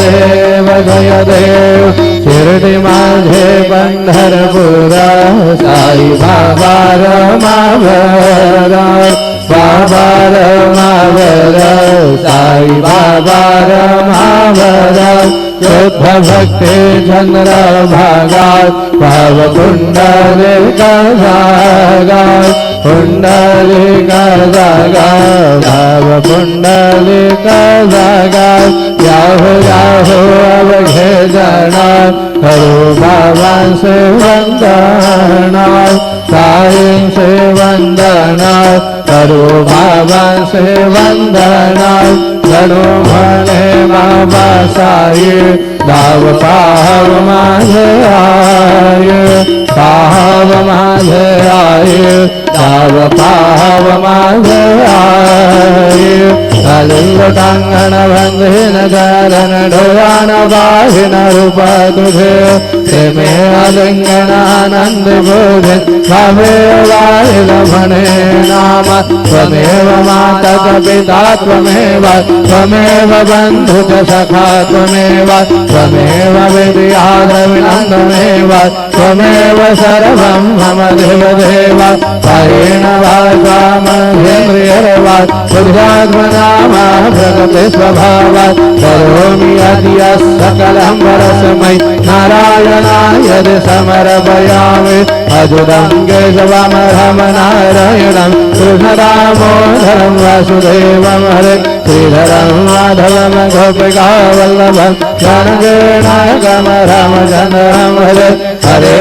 देव जय देव शिर्डी माझे पंढरपुरा साई बाबा रमावरा बाबा रमावरा साई बाबा रमावरा शुद्ध भक्ति चंद्र भागा भाव कुंडलिका जागा कुंडलिका जागा भाव कुंडलिका जागा याहो याहो अवघे जाना करो बाबा से वंदना साई से वंदना करो बाबा से वंदना गणो म्हणे बाबा साई दाव पाव माझे आय पाव माझे आय दाव पाव माझे आय कलिंगटांगण बंधीन कारण डोळान बाहिन रूप तुझे प्रेमे अलिंगण आनंद बोधे भावे वाहिल म्हणे नाम त्वमेव माता च पिता त्वमेव त्वमेव बंधु च सखा त्वमेव त्वमेव विद्या द्रविणन्दमेव त्वमेव सर्वं मम देवदेव कायेन वाचा महेन्द्रियर्वा बुद्ध्यात्मनाम प्रकृति स्वभाव करोमि यद्यः सकलं वरस्मै नारायणाय समर्पयामि अच्युतं केशवमहं नारायणं कृष्णदामोदरं वासुदेवं हरे श्रीधरं माधवं गोपिकावल्लभं गणगणायकं रामचन्द्रं हरे हरे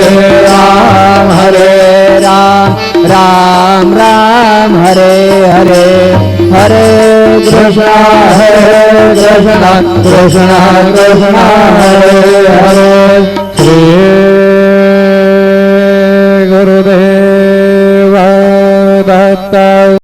राम राम राम हरे हरे हरे कृष्ण कृष्ण कृष्ण हरे हरे श्री गुरुदेव दत्त।